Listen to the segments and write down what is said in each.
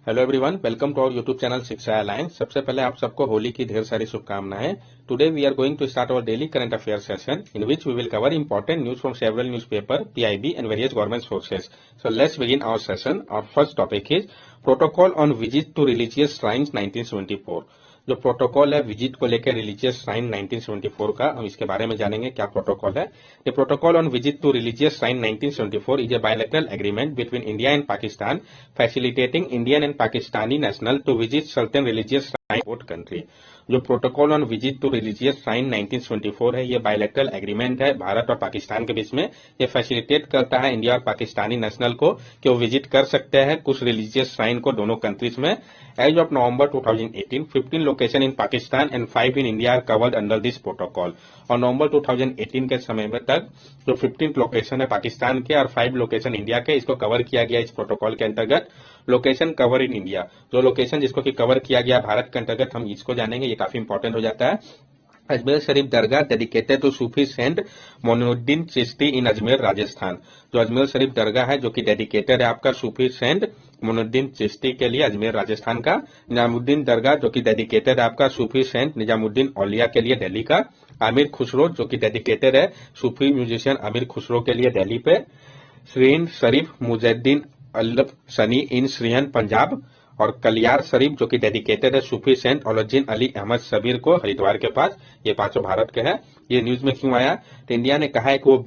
Hello everyone, welcome to our YouTube channel Shiksha Alliance. सबसे पहले आप सबको होली की ढेर सारी शुभकामनाएं। Today we are going to start our daily current affair session in which we will cover important news from several newspaper, PIB and various government sources. So let's begin our session. Our first topic is protocol on visit to religious shrines 1974। जो protocol है visit को लेकर religious shrine 1974 का, हम इसके बारे में जानेंगे क्या प्रोटोकॉल है। The protocol on visit to religious shrine 1974 is a bilateral agreement between India and Pakistan facilitating Indian and Pakistani national to visit certain religious shrine both country. जो protocol on visit to religious shrine 1974 है, ये bilateral agreement है भारत और पाकिस्तान के बीच में। ये facilitate करता है इंडिया और पाकिस्तानी नेशनल को कि वो विजिट कर सकते हैं कुछ रिलीजियस श्राइन को दोनों कंट्रीज में। As of November 2018, 15 location in Pakistan and 5 in India are covered under this protocol. और नवंबर 2018 के समय में तक जो 15 लोकेशन है पाकिस्तान के और 5 लोकेशन इंडिया के, इसको कवर किया गया इस प्रोटोकॉल के अंतर्गत। लोकेशन कवर इन इंडिया, जो लोकेशन जिसको कि कवर किया गया भारत के अंतर्गत, हम इसको जानेंगे, ये काफी इंपॉर्टेंट हो जाता है। Ajmer Sharif dargah dedicated to Sufi saint Moinuddin Chishti in Ajmer Rajasthan. जो अजमेर शरीफ दरगाह है जो कि डेडिकेटेड है आपका सूफी सेंट मोइनुद्दीन चिश्ती के लिए, अजमेर राजस्थान का। निजामुद्दीन दरगाह जो कि डेडिकेटेड है आपका सूफी सेंट निजामुद्दीन औलिया के लिए, दिल्ली का। आमिर खुसरो जो कि डेडिकेटेड है सूफी म्यूजिशियन आमिर खुसरो के लिए, दिल्ली पे। श्रीन शरीफ मुजद्दीन अल्लफ सनी इन श्रीहन पंजाब। और कलियार शरीफ जो कि डेडिकेटेड है सूफी सेंट औलुद्दीन अली अहमद सबीर को, हरिद्वार के पास। ये पांचों भारत के हैं। ये न्यूज में क्यों आया? तो इंडिया ने कहा है कि वो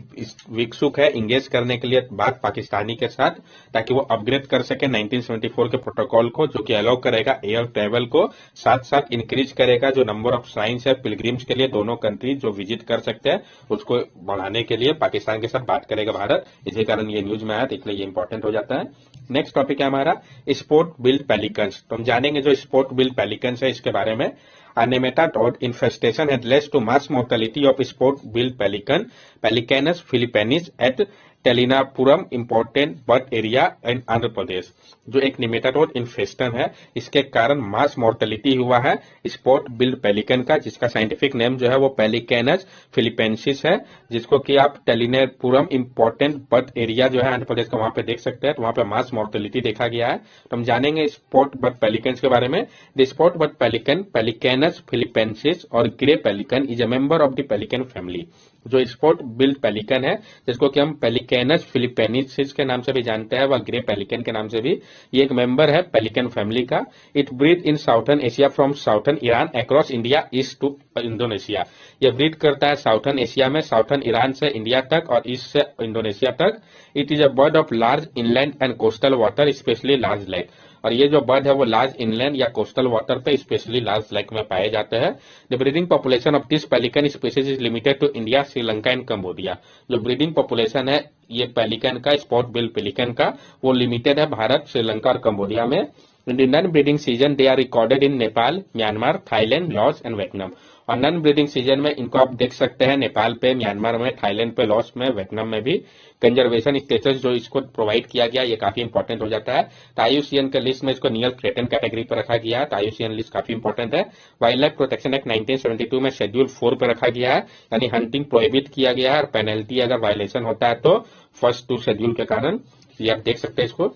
विक्षुक है इंगेज करने के लिए बात पाकिस्तानी के साथ, ताकि वो अपग्रेड कर सके 1974 के प्रोटोकॉल को, जो कि अलाउ करेगा एयर ट्रेवल को, साथ साथ इंक्रीज करेगा जो नंबर ऑफ श्राइन्स है पिलग्रिम्स के लिए दोनों कंट्री जो विजिट कर सकते हैं, उसको बढ़ाने के लिए पाकिस्तान के साथ बात करेगा भारत। इसी कारण ये न्यूज में आया, तो इसलिए ये इंपॉर्टेंट हो जाता है। नेक्स्ट टॉपिक है हमारा स्पोर्ट बिल्ड पेलिकन्स। तो हम जानेंगे जो स्पोर्ट बिल्ड पेलिकन्स है इसके बारे में। नेमेटाटोड infestation had led to mass mortality of sport-billed pelican, Pelicanus philippinis at Telinapuram important bird area and Andhra Pradesh. जो एक निमेटाटोड इन्फेस्टन है, इसके कारण मास मोर्टेलिटी हुआ है स्पॉट बिल्ड पेलिकन का, जिसका साइंटिफिक नेम जो है वो पेलिकैनस फिलिपेंसिस है, जिसको कि आप टेलिनापुरम इंपॉर्टेंट बर्ड एरिया जो है आंध्र प्रदेश का, वहां पे देख सकते हैं। तो वहां पे मास मोर्टेलिटी देखा गया है। तो हम जानेंगे स्पॉट बर्ड पेलिकन के बारे में। द स्पॉट बर्ड पेलिकन पेलिकैनस फिलिपेंसिस और grey pelican is a member of the pelican family. जो स्पॉट बिल्ड पेलिकन है, जिसको कि हम पेलिकैनस फिलिपेनिसिस के नाम से भी जानते हैं, वह ग्रे पेलिकन के नाम से भी, ये एक मेंबर है पेलिकन फैमिली का। It breed in southern Asia from southern Iran across India east to Indonesia. ये ब्रीड करता है साउथर्न एशिया में, साउथर्न ईरान से इंडिया तक और ईस्ट से इंडोनेशिया तक। It is a bird of large inland and coastal water, specially large lake. और ये जो बर्ड है वो लार्ज इनलैंड या कोस्टल वाटर पे, स्पेशली लार्ज लेक में पाए जाते हैं। The breeding population of this pelican species is limited to India, Sri Lanka and Cambodia. जो ब्रीडिंग पॉपुलेशन है ये पेलिकन का, स्पॉट बिल्ड पेलिकन का, वो लिमिटेड है भारत, श्रीलंका और कंबोडिया में। In the non breeding season they are recorded in Nepal, Myanmar, Thailand, Laos and Vietnam. और नॉन ब्रीडिंग सीजन में इनको आप देख सकते हैं नेपाल पे, म्यांमार में, थाईलैंड पे, लॉस में, वियतनाम में भी। कंजर्वेशन स्टेटस जो इसको प्रोवाइड किया गया, ये काफी इंपॉर्टेंट हो जाता है। तो आईयूसीएन के लिस्ट में इसको नियर थ्रेटन कैटेगरी पर रखा गया है, तो आईयूसीएन लिस्ट काफी इंपॉर्टेंट है। वाइल्ड लाइफ प्रोटेक्शन एक्ट 1972 में शेड्यूल 4 पर रखा गया है, यानी हंटिंग प्रोहिबिट किया गया है और पेनल्टी अगर वायलेशन होता है तो फर्स्ट 2 शेड्यूल के कारण। ये आप देख सकते हैं इसको।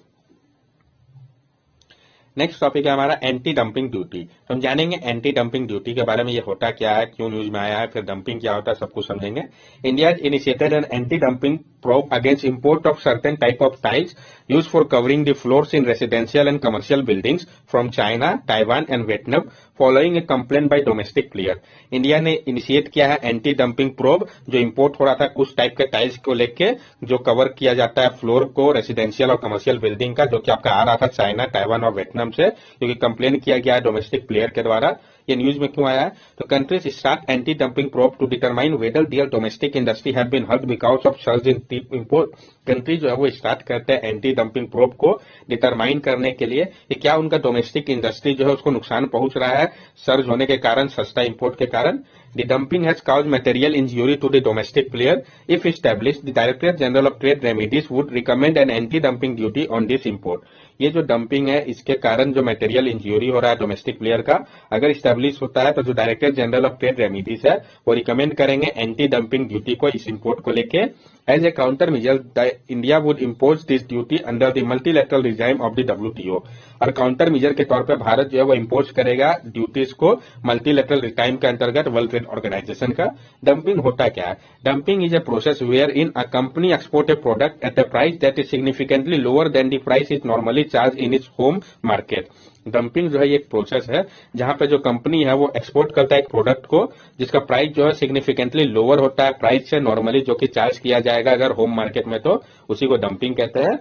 नेक्स्ट टॉपिक है हमारा एंटी डंपिंग ड्यूटी। तो हम जानेंगे एंटी डंपिंग ड्यूटी के बारे में, ये होता क्या है, क्यों न्यूज में आया है, फिर डंपिंग क्या होता है, सब कुछ समझेंगे। India initiated N anti dumping probe against import of certain type of tiles used for covering the floors in residential and commercial buildings from China, Taiwan and Vietnam following a complaint by domestic player। India ने initiate किया है anti dumping probe, जो import हो रहा था कुछ type के tiles को लेके, जो कवर किया जाता है फ्लोर को रेसिडेंशियल और कमर्शियल बिल्डिंग का, जो कि आपका आ रहा था चाइना, ताइवान और वियतनाम से, क्योंकि कंप्लेन किया गया है डोमेस्टिक प्लेयर के द्वारा। ये न्यूज में क्यों आया है? तो countries start anti dumping probe to determine whether their domestic industry have been hurt because of surge in import. Country जो है वो स्टार्ट करते हैं एंटी डंपिंग प्रोब को डिटरमाइन करने के लिए कि क्या उनका डोमेस्टिक इंडस्ट्री जो है उसको नुकसान पहुंच रहा है सर्ज होने के कारण, सस्ता इंपोर्ट के कारण। The dumping has caused material injury to the domestic player. If established, the Director General of Trade Remedies would recommend an anti-dumping duty on this import. ये जो डंपिंग है इसके कारण जो मटेरियल इंज्यूरी हो रहा है डोमेस्टिक प्लेयर का, अगर स्टैब्लिश होता है तो जो director general of trade remedies है वो रिकमेंड करेंगे एंटी डंपिंग ड्यूटी को इस इंपोर्ट को लेके। As a counter measure the India would impose this duty under the multilateral regime of the WTO। और काउंटर मेजर के तौर पे भारत जो है वो इम्पोज करेगा ड्यूटीज को मल्टीलैटरल रिजाइम के अंतर्गत वर्ल्ड ट्रेड ऑर्गेनाइजेशन का। डंपिंग होता क्या है? Dumping is a process where in a company export a product at a price that is significantly lower than the price is normally charge in its home market. Dumping जो है ये एक process है जहां पे जो कंपनी है वो एक्सपोर्ट करता है एक प्रोडक्ट को जिसका प्राइस जो है सिग्निफिकेंटली लोअर होता है प्राइस से नॉर्मली जो कि चार्ज किया जाएगा अगर होम मार्केट में, तो उसी को डंपिंग कहते हैं।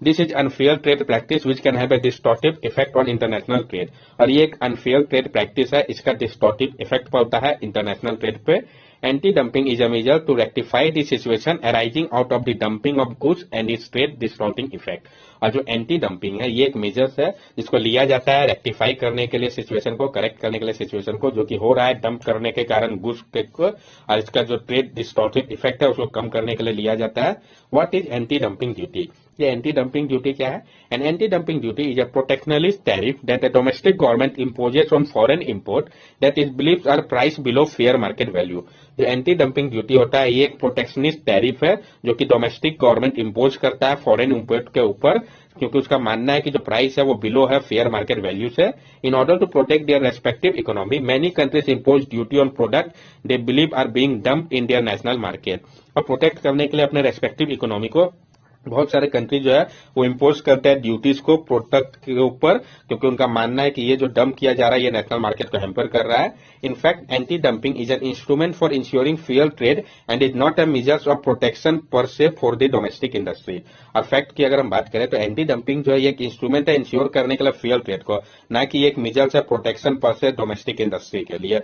This is unfair trade practice which can have a distortive effect on international trade. और ये एक अनफेयर ट्रेड प्रैक्टिस है, इसका डिस्टॉर्टिव इफेक्ट पड़ता है इंटरनेशनल ट्रेड पे। Anti dumping is a measure to rectify the situation arising out of the dumping of goods and its trade distorting effect. और जो एंटी डंपिंग है ये एक मेजर्स है जिसको लिया जाता है रेक्टिफाई करने के लिए, सिचुएशन को करेक्ट करने के लिए, सिचुएशन को जो कि हो रहा है डंप करने के कारण गुड्स को, और इसका जो ट्रेड डिस्टॉर्टिव इफेक्ट है उसको कम करने के लिए लिया जाता है। What is anti dumping duty? ये एंटी डंपिंग ड्यूटी क्या है? An anti dumping duty is a protectionist tariff that a domestic government imposes on foreign import that is believed are price below fair market value. जो anti dumping duty होता है ये एक protectionist tariff है जो कि डोमेस्टिक गवर्नमेंट इम्पोज करता है फॉरेन इंपोर्ट के ऊपर, क्योंकि उसका मानना है कि जो प्राइस है वो बिलो है फेयर मार्केट वैल्यू से। In order to protect their respective economy many countries impose duty on product they believe are being dumped in their national market. और प्रोटेक्ट करने के लिए अपने रेस्पेक्टिव इकोनॉमी को बहुत सारे कंट्री जो है वो इम्पोज करते हैं ड्यूटीज को प्रोडक्ट के ऊपर, क्योंकि उनका मानना है कि ये जो डंप किया जा रहा है ये नेशनल मार्केट को हैम्पर कर रहा है। In fact anti dumping is an instrument for ensuring fair trade and is not a measures of protection पर से फॉर द डोमेस्टिक इंडस्ट्री। और फैक्ट की अगर हम बात करें तो एंटी डंपिंग जो है ये एक इंस्ट्रूमेंट है इंश्योर करने के लिए फेयर ट्रेड को, ना कि एक मेजर्स है प्रोटेक्शन पर से डोमेस्टिक इंडस्ट्री के लिए।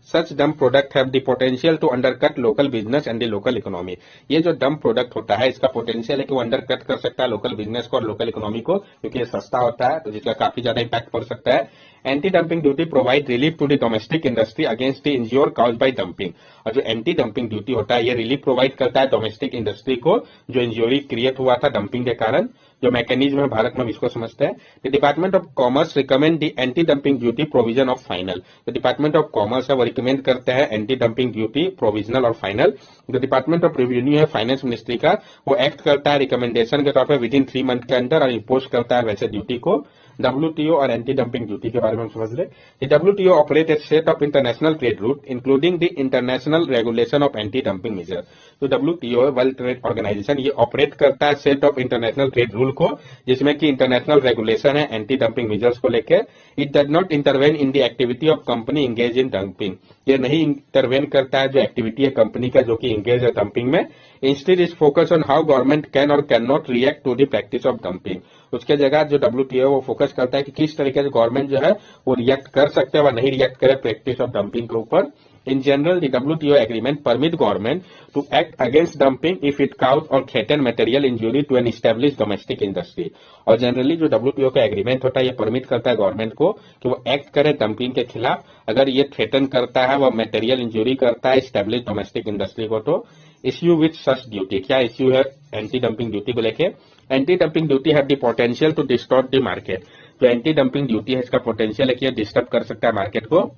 Such dump product have the potential to undercut local business and the local economy। ये जो डंप प्रोडक्ट होता है इसका पोटेंशियल है कि वो अंडरकट कर सकता है लोकल बिजनेस को और लोकल इकोनॉमी को, क्योंकि ये सस्ता होता है तो जिसका काफी ज्यादा इम्पैक्ट पड़ सकता है। Anti dumping duty provide relief to the domestic industry against the injure cause by dumping. और जो एंटी डंपिंग ड्यूटी होता है ये रिलीफ प्रोवाइड करता है डोमेस्टिक इंडस्ट्री को जो इंज्योरी क्रिएट हुआ था डंपिंग के कारण। जो मैकेनिज्म है भारत में इसको समझते हैं। The department of commerce recommend the anti dumping duty provision of final. The department of commerce है वो रिकमेंड करते हैं एंटी डंपिंग ड्यूटी प्रोविजनल और फाइनल। जो डिपार्टमेंट ऑफ रेवेन्यू है फाइनेंस मिनिस्ट्री का, वो एक्ट करता है रिकमेंडेशन के तौर पर विद इन 3 मंथ के अंदर और इम्पोज करता है वैसे ड्यूटी को। WTO और एंटी डंपिंग ड्यूटी के बारे में हम समझ ले। WTO operate a set of international trade route including the international regulation of anti dumping measure. तो WTO वर्ल्ड ट्रेड ऑर्गेनाइजेशन ये ऑपरेट करता है set of international trade rule को जिसमें कि इंटरनेशनल रेगुलेशन है एंटी डंपिंग मेजर्स को लेकर। It does not intervene in the activity of company engage in dumping. ये नहीं इंटरवेन करता है जो एक्टिविटी है कंपनी का जो कि इंगेज है डंपिंग में। Instead is focus on how government can और can not react to the practice of dumping. उसके जगह जो WTO वो फोकस करता है कि किस तरीके से गवर्नमेंट जो है वो रिएक्ट कर सकते हैं व नहीं रिएक्ट करे प्रैक्टिस ऑफ डंपिंग के ऊपर। In general, the WTO agreement permit government to act against dumping if it cause or threaten material injury to an established domestic industry। और जनरली जो WTO का एग्रीमेंट होता है ये परमिट करता है गवर्नमेंट को कि वो एक्ट करे डंपिंग के खिलाफ अगर ये थ्रेटन करता है वो मटेरियल इंजुरी करता है एस्टेब्लिश डोमेस्टिक इंडस्ट्री को। तो इश्यू विथ सच ड्यूटी, क्या इश्यू है एंटी डंपिंग ड्यूटी को लेके? Anti dumping duty have the potential to distort the market. जो एंटी डंपिंग ड्यूटी है इसका पोटेंशियल है कि ये डिस्टर्ब कर सकता है मार्केट को।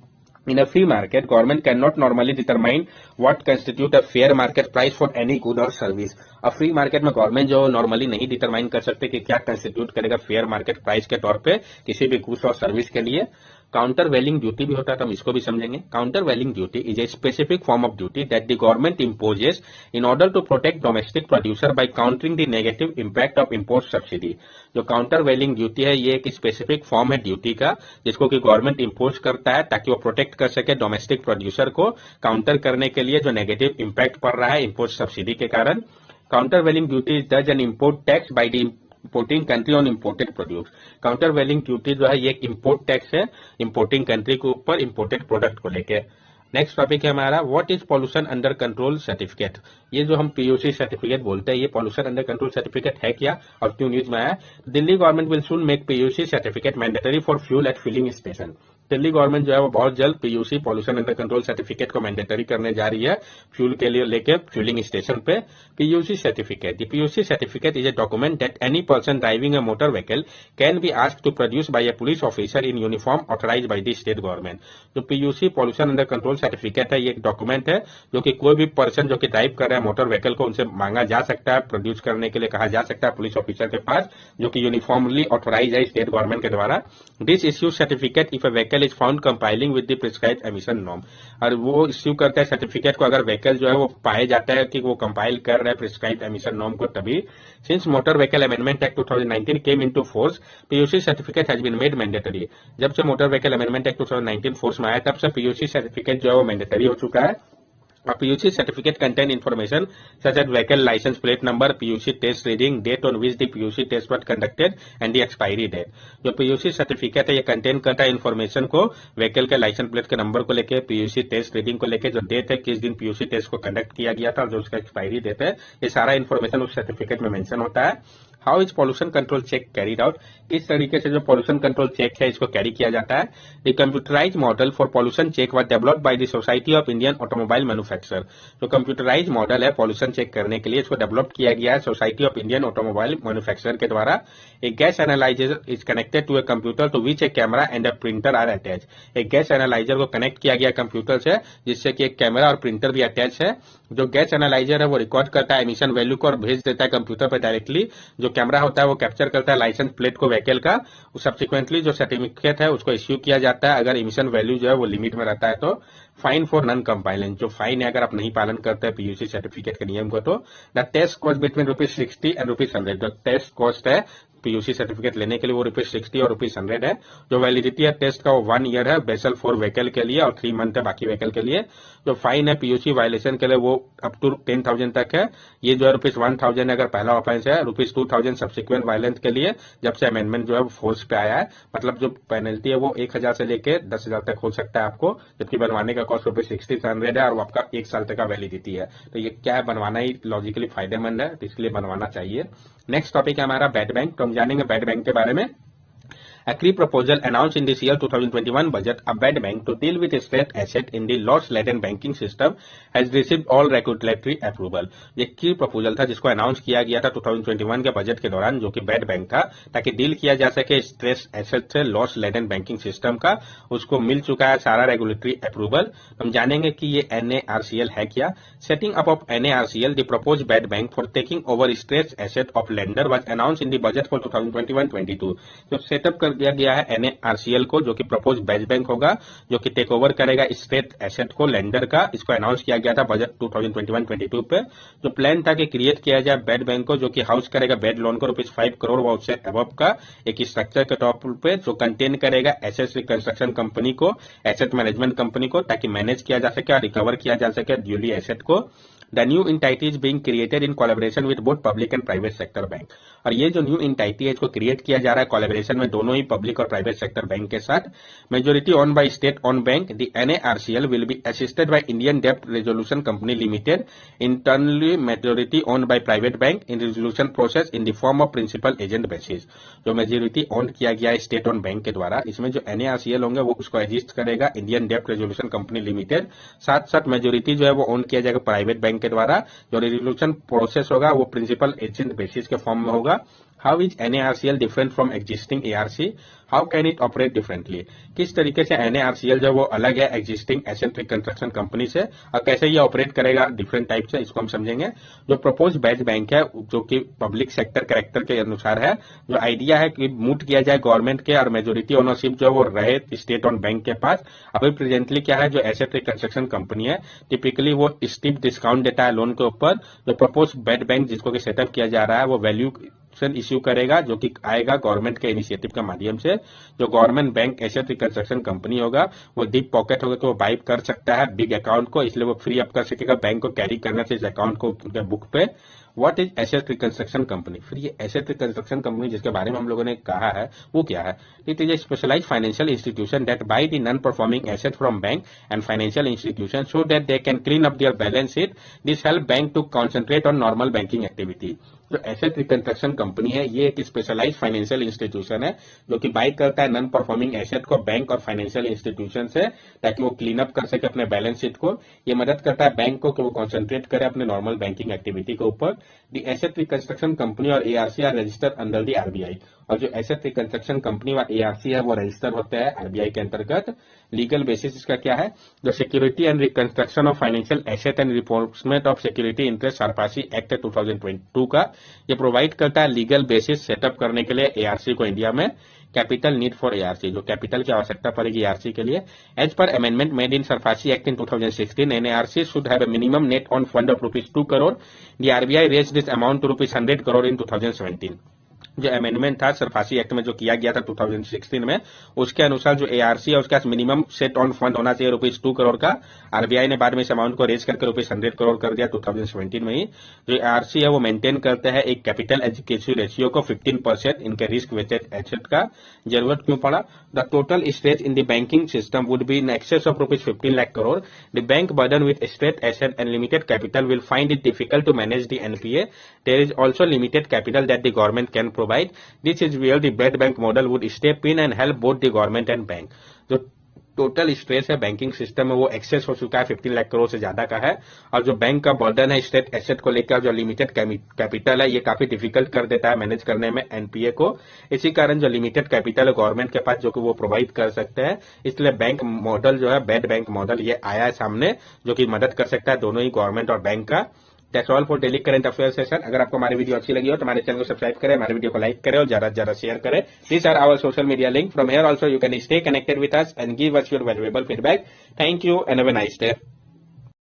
In a free market, government cannot normally determine what constitute a fair market price for any good or service। अब फ्री मार्केट में गवर्नमेंट जो नॉर्मली नहीं डिटरमाइन कर सकते कि क्या कंस्टिट्यूट करेगा फेयर मार्केट प्राइस के तौर पे किसी भी गुड्स और सर्विस के लिए। काउंटर वेलिंग ड्यूटी भी होता है तो हम इसको भी समझेंगे। Countervailing duty is a specific form of duty that the government imposes in order to protect domestic producer by countering the negative impact of import subsidy. जो काउंटर वेलिंग ड्यूटी है ये एक स्पेसिफिक फॉर्म है duty का जिसको कि government impose करता है ताकि वो प्रोटेक्ट कर सके डोमेस्टिक प्रोड्यूसर को काउंटर करने के लिए जो नेगेटिव इंपैक्ट पड़ रहा है इम्पोर्ट सब्सिडी के कारण। Countervailing duty does an import tax by the importing country on imported produce. Countervailing duty जो है ये एक इम्पोर्ट टैक्स है इम्पोर्टिंग कंट्री के ऊपर इम्पोर्टेड प्रोडक्ट को लेके। नेक्स्ट टॉपिक है हमारा what is pollution under control certificate. ये जो हम PUC सर्टिफिकेट बोलते हैं ये पॉल्यूशन अंडर कंट्रोल सर्टिफिकेट है क्या और क्यों न्यूज में आया? Delhi government will soon make PUC certificate mandatory for fuel at filling station. Delhi government जो है वो बहुत जल्द PUC pollution under control certificate को मैंडेटरी करने जा रही है फ्यूल के लिए लेके फ्यूलिंग स्टेशन पे। PUC certificate, the PUC certificate is a document that any person driving a motor vehicle can be asked to produce by a police officer in uniform authorised by the state government. जो PUC pollution under control certificate है, ये एक document है जो कि कोई भी person जो कि ड्राइव कर रहा है मोटर व्हीकल को उनसे मांगा जा सकता है, प्रोड्यूस करने के लिए कहा जा सकता है पुलिस ऑफिसर के पास, जो कि यूनिफॉर्मली ऑथोराइज है स्टेट गवर्नमेंट के द्वारा। This issue certificate if a vehicle is found compiling with the prescribed emission norm, और वो इश्यू करता है सर्टिफिकेट को अगर व्हीकल जो है वो पाया जाता है कि वो कंपाइल कर रहा है प्रिस्क्राइब्ड एमिशन नॉर्म को तभी। Since motor vehicle amendment act 2019 came into force, PUC certificate has been made mandatory. जब से motor vehicle amendment act 2019 force में आया तब से पीयूसी सर्टिफिकेट जो है वो मैंडेटरी हो चुका है। A PUC certificate contain information such as vehicle license plate number, PUC test reading, date on which the PUC test was conducted and the expiry date। जो PUC सर्टिफिकेट है ये contain करता है इन्फॉर्मेशन को, vehicle के licence plate के number को लेके, PUC टेस्ट रीडिंग को लेके, जो डेट है किस दिन PUC टेस्ट को कंडक्ट किया गया था, जो उसका एक्सपायरी डेट है, ये सारा इन्फॉर्मेशन उस सर्टिफिकेट में मेंशन होता है। How is pollution control check carried out, किस तरीके से जो पॉल्यूशन कंट्रोल चेक है इसको कैरी किया जाता है। The computerise model for pollution check was developed by the society of Indian automobile manufacturer. जो कंप्यूटराइज मॉडल है पॉल्यूशन चेक करने के लिए, इसको डेवलप किया गया है society of Indian automobile manufacturer के द्वारा। A gas analyser is connected to a computer to which a camera and a printer are attach. एक गैस एनालाइजर को कनेक्ट किया गया कंप्यूटर से, जिससे कि एक कैमरा और प्रिंटर भी अटैच है। जो गैस एनालाइजर है वो रिकॉर्ड करता है एमिशन वैल्यू को और भेज देता है कंप्यूटर पर डायरेक्टली। जो कैमरा होता है वो कैप्चर करता है लाइसेंस प्लेट को व्हीकल का। सब्सिक्वेंटली जो सर्टिफिकेट है उसको इश्यू किया जाता है अगर एमिशन वैल्यू जो है वो लिमिट में रहता है तो। फाइन फॉर नॉन कंपाइलेंस, जो फाइन है अगर आप नहीं पालन करते हैं पीयूसी सर्टिफिकेट के नियम को तो। The test cost between ₹60 and ₹100। जो टेस्ट कॉस्ट है पीयूसी सर्टिफिकेट लेने के लिए वो ₹60 और ₹100 है। जो वैलिडिटी है टेस्ट का वो 1 ईयर है बेसल 4 व्हीकल के लिए और 3 मंथ है बाकी व्हीकल के लिए। जो फाइन है पीयूसी वायलेशन के लिए वो अप टू 10,000 तक है। ये जो है ₹1,000 अगर पहला ऑफेंस है, ₹2,000 सब्सिक्वेंट वायलेंस के लिए जब से अमेंडमेंट जो है वो फोर्स पे आया है। मतलब जो पेनल्टी है वो 1,000 से लेकर 10,000 तक हो सकता है आपको, जबकि बनवाने का कॉस्ट ₹60 है और वो आपका 1 साल तक का वैलिडिटी है। तो ये क्या है, बनवाना ही लॉजिकली फायदेमंद है, तो इसलिए बनवाना चाहिए। नेक्स्ट टॉपिक है हमारा बैड बैंक, तो हम जानेंगे बैड बैंक के बारे में। A key proposal announced in this year 2021 budget, a bad bank to deal with stressed asset in the loss-laden banking system has received all regulatory approval। ये की प्रपोजल था जिसको अनाउंस किया गया था 2021 के बजट के दौरान, जो कि बैड बैंक था, ताकि डील किया जा सके स्ट्रेस एसेट से लॉस लेडन बैंकिंग सिस्टम का। उसको मिल चुका है सारा रेगुलेटरी अप्रूवल। हम जानेंगे कि ये NARCL है क्या। Setting up of NARCL, the propose bad bank for taking over stress asset of lender was announce in the budget for 2021-22। जो सेटअप कर दिया गया है NARCL को, जो कि प्रपोज बैड बैंक होगा, जो कि टेक ओवर करेगा स्टेट एसेट को लेंडर का। इसको अनाउंस किया गया था बजट 2021-22 पे। जो प्लान था कि क्रिएट किया जाए बैड बैंक को, जो कि हाउस करेगा बैड लोन को ₹5 करोड़ व उससे अबव का एक स्ट्रक्चर के टॉप पे, जो कंटेन करेगा एसेट रिकंस्ट्रक्शन कंपनी को, एसेट मैनेजमेंट कंपनी को, ताकि मैनेज किया जा सके और रिकवर किया जा सके ड्यूली एसेट को। The new entity is being created in collaboration with both public and private sector bank। और ये जो न्यू एंटिटी है इसको क्रिएट किया जा रहा है कोलैबोरेशन में दोनों ही पब्लिक और प्राइवेट सेक्टर बैंक के साथ। Majority own by state own bank, the NARCL will be assisted by Indian डेब्ट resolution company limited. Internally majority own by private bank in resolution process in the form of principal agent basis. जो majority own किया गया है state own bank के द्वारा, इसमें जो NARCL होंगे वो उसको एजिस्ट करेगा इंडियन डेब्ट रेजोल्यूशन कंपनी लिमिटेड। साथ साथ मेजोरिटी जो है वो ओन किया जाएगा प्राइवेट बैंक के द्वारा। जो रेजोल्यूशन प्रोसेस होगा वो प्रिंसिपल एजेंट बेसिस के फॉर्म में होगा। How is NARCL different from existing ARC, how can it operate differently. किस तरीके से NARCL जो वो अलग है एग्जिस्टिंग एसेट रिकंस्ट्रक्शन कंपनी से और कैसे ये ऑपरेट करेगा डिफरेंट टाइप से, इसको हम समझेंगे। जो प्रपोज बैच बैंक है जो कि पब्लिक सेक्टर कैरेक्टर के अनुसार है, जो आइडिया है कि मूट किया जाए गवर्नमेंट के और मेजोरिटी ओनरशिप जो वो रहे स्टेट ऑन बैंक के पास। अभी प्रेजेंटली क्या है, जो एसेट रिकंस्ट्रक्शन कंपनी है टिपिकली वो स्टीप डिस्काउंट देता है लोन के ऊपर। जो प्रपोज बैड बैंक जिसको कि सेटअप किया जा रहा है वो वैल्यू इश्यू करेगा, जो कि आएगा गवर्नमेंट के इनिशिएटिव के माध्यम से। जो government bank asset reconstruction company होगा वो डीप पॉकेट होगा, तो वो बाइप कर सकता है बिग अकाउंट को, इसलिए वो फ्री अप कर सकेगा बैंक को कैरी करने से इस अकाउंट को बुक पे। What is asset reconstruction company, फिर ये एसेट रिकंस्ट्रक्शन कंपनी जिसके बारे में हम लोगों ने कहा है वो क्या है। It is a specialised financial institution that buy the non performing asset from bank and financial institution so that they can clean up their balance sheet. This help bank to concentrate on normal banking activity. जो asset reconstruction company है ये एक specialised financial institution है जो कि bye करता है non performing asset को बैंक और फाइनेंशियल इंस्टीट्यूशन से, ताकि वो क्लीन अप कर सके अपने बैलेंस शीट को। ये मदद करता है बैंक को कि वो कॉन्सेंट्रेट करे अपने नॉर्मल बैंकिंग एक्टिविटी के ऊपर। द एसेट रिकंस्ट्रक्शन कंपनी और ARC are registered under the RBI. और जो एसेट रिकंस्ट्रक्शन कंपनी और एआरसी है वो रजिस्टर होते हैं आरबीआई के अंतर्गत। लीगल बेसिस इसका क्या है? The security and reconstruction of financial asset and reinforcement of security interest SARFAESI act 2022 का ये प्रोवाइड करता है लीगल बेसिस सेटअप करने के लिए एआरसी को इंडिया में। कैपिटल नीड फॉर एआरसी, जो कैपिटल की आवश्यकता पड़ेगी एआरसी के लिए। As per amendment made in SARFAESI act in 2016, an ARC should have a minimum net on fund of ₹2 crore. The RBI raised this amount to ₹100 crore in 2017। जो amendment था SARFAESI act में जो किया गया था 2016 में, उसके अनुसार जो एआरसी है उसके पास मिनिमम सेट ऑन फंड होना चाहिए ₹2 करोड़ का। आरबीआई ने बाद में इस अमाउंट को रेज करके ₹100 करोड़ कर दिया 2017 में ही। जो एआरसी है वो मेंटेन करते हैं एक कैपिटल एजुकेशन रेशियो को 15% इनके रिस्क वेटेड एसेट का। जरूरत क्यों पड़ा? The total stretch in the banking system would be in excess of ₹15 lakh crore. The bank burden with stretch asset and limited capital will find it difficult to manage the NPA. There is also limited capital that the government can provide. This is where the bad bank model would step in and help both the government and bank. जो total stress है banking system में वो access हो चुका है 15 लाख करोड़ से ज्यादा का है। और जो बैंक का बर्डन है स्टेट एसेट को लेकर, जो लिमिटेड कैपिटल है, ये काफी डिफिकल्ट कर देता है मैनेज करने में एनपीए को। इसी कारण जो लिमिटेड कैपिटल है गवर्नमेंट के पास जो कि वो प्रोवाइड कर सकते हैं, इसलिए बैंक मॉडल जो है बैड बैंक मॉडल ये आया है सामने, जो कि मदद कर सकता है दोनों ही गवर्नमेंट और बैंक का। That's all for daily current affair session. अगर आपको हमारी वीडियो अच्छी लगी हो तो हमारे चैनल को सब्सक्राइब करें, हमारे वीडियो को लाइक करें और ज्यादा से ज्यादा शेयर करें। These are our social media link. From here also you can stay connected with us and give us your valuable feedback. Thank you and have a nice day.